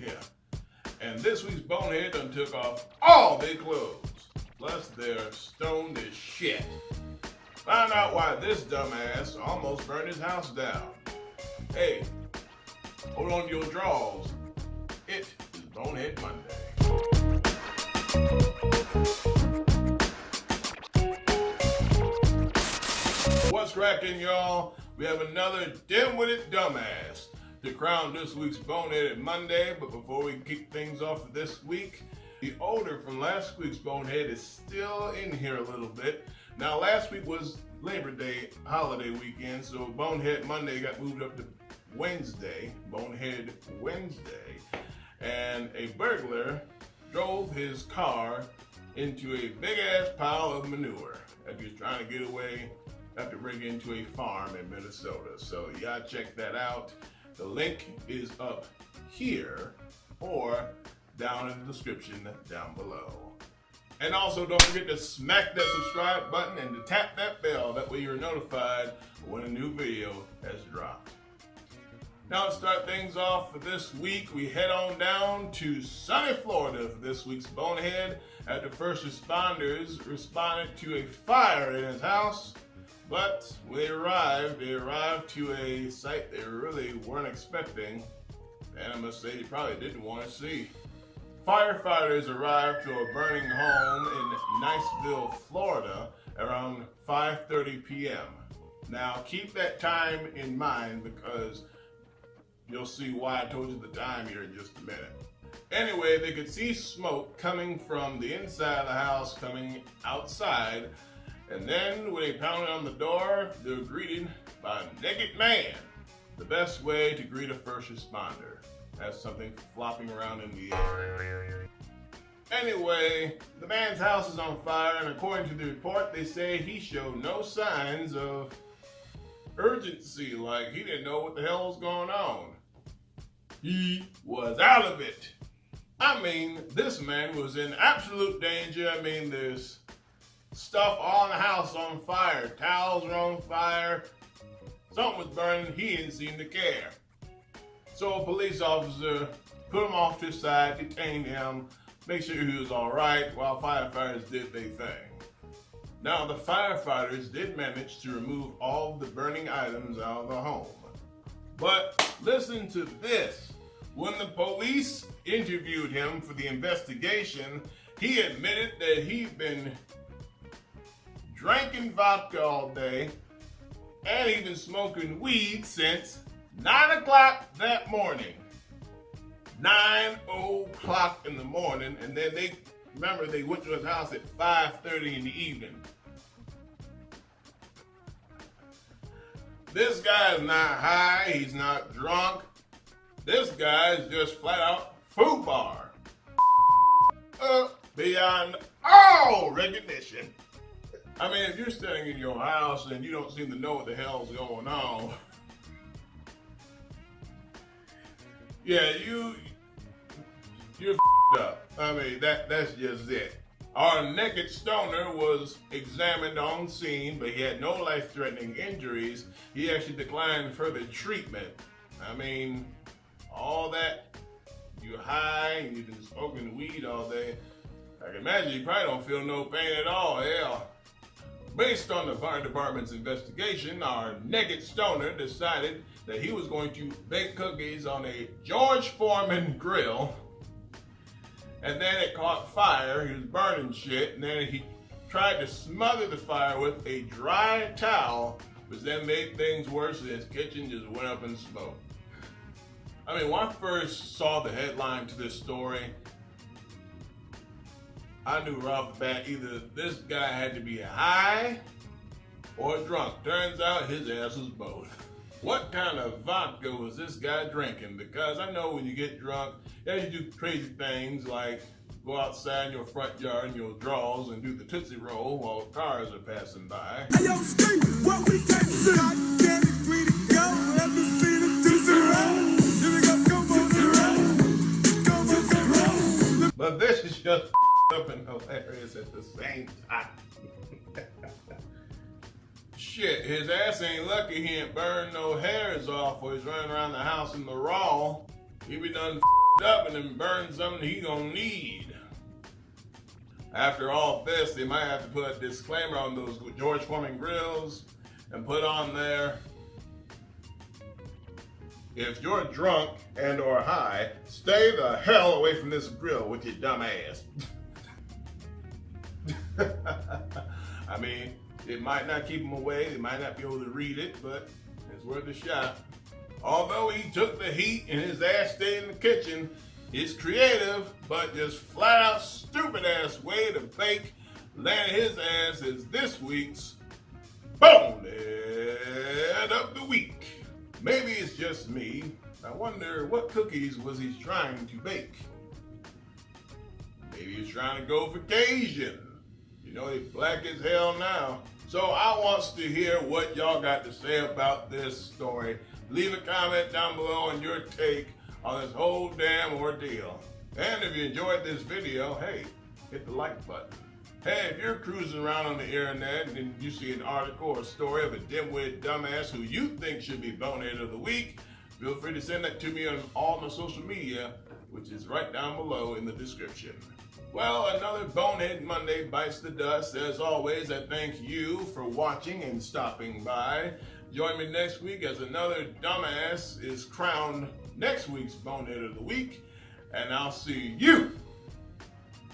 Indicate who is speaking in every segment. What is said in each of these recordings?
Speaker 1: Yeah. And this week's Bonehead done took off all their clothes. Plus they're stoned as shit. Find out why this dumbass almost burned his house down. Hey, hold on to your drawers. It is Bonehead Monday. What's cracking, y'all? We have another dim-witted dumbass to crown this week's Bonehead Monday. But before we kick things off this week, the odor from last week's Bonehead is still in here a little bit. Now, last week was Labor Day holiday weekend, so Bonehead Monday got moved up to Wednesday, Bonehead Wednesday, and a burglar drove his car into a big-ass pile of manure as he was trying to get away after breaking into a farm in Minnesota. So you gotta check that out. The link is up here or down in the description down below. And also don't forget to smack that subscribe button and to tap that bell. That way you're notified when a new video has dropped. Now to start things off for this week, we head on down to sunny Florida for this week's Bonehead after first responders responded to a fire in his house. But when they arrived to a site they really weren't expecting, and I must say they probably didn't want to see. Firefighters arrived to a burning home in Niceville, Florida around 5:30 p.m. Now keep that time in mind because you'll see why I told you the time here in just a minute. Anyway, they could see smoke coming from the inside of the house coming outside, and then when they pounded on the door, they were greeted by a naked man. The best way to greet a first responder. That's something flopping around in the air. Anyway, the man's house is on fire, and according to the report, they say he showed no signs of urgency, like he didn't know what the hell was going on. He was out of it. I mean, this man was in absolute danger. I mean, there's stuff all in the house on fire. Towels were on fire. Something was burning. He didn't seem to care. So a police officer put him off to the side, detained him, make sure he was all right while firefighters did their thing. Now, the firefighters did manage to remove all of the burning items out of the home. But listen to this. When the police interviewed him for the investigation, he admitted that he'd been drinking vodka all day and he'd been smoking weed since 9 o'clock that morning. 9 o'clock in the morning, and then they went to his house at 5:30 in the evening. This guy is not high, he's not drunk. This guy is just flat out FUBAR. Beyond all recognition. I mean, if you're staying in your house and you don't seem to know what the hell's going on, yeah, you're up. I mean, that's just it. Our naked stoner was examined on scene, but he had no life-threatening injuries. He actually declined further treatment. I mean, all that, you're high and you've been smoking weed all day. I can imagine you probably don't feel no pain at all, hell. Based on the fire department's investigation, our naked stoner decided that he was going to bake cookies on a George Foreman grill, and then it caught fire. He was burning shit, and then he tried to smother the fire with a dry towel, which then made things worse, and his kitchen just went up in smoke. I mean, when I first saw the headline to this story, I knew right off the bat either this guy had to be high or drunk. Turns out his ass was both. What kind of vodka was this guy drinking? Because I know when you get drunk, you do crazy things like go outside in your front yard in your drawers and do the Tootsie Roll while cars are passing by.
Speaker 2: Hey, yo, Steve, what we got to see? I can't agree to go. Let me see the Tootsie Roll. Here we go, come on, Tootsie Roll.
Speaker 1: But this is just up and hilarious at the same time. Shit, his ass ain't lucky he ain't burned no hairs off while he's running around the house in the raw. He be done up and then burn something he gonna need. After all this, they might have to put a disclaimer on those George Foreman grills and put on there, if you're drunk and or high, stay the hell away from this grill with your dumb ass. I mean, it might not keep them away, they might not be able to read it, but it's worth a shot. Although he took the heat and his ass stayed in the kitchen, his creative, but just flat out stupid ass way to bake landed his ass as this week's Bonehead of the Week. Maybe it's just me. I wonder what cookies was he trying to bake? Maybe he's trying to go for Cajun. You know, he's black as hell now. So I wants to hear what y'all got to say about this story. Leave a comment down below on your take on this whole damn ordeal. And if you enjoyed this video, hey, hit the like button. Hey, if you're cruising around on the internet and you see an article or story of a dimwit dumbass who you think should be Bonehead of the Week, feel free to send that to me on all my social media, which is right down below in the description. Well, another Bonehead Monday bites the dust. As always, I thank you for watching and stopping by. Join me next week as another dumbass is crowned next week's Bonehead of the Week, and I'll see you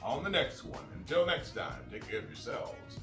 Speaker 1: on the next one. Until next time, take care of yourselves.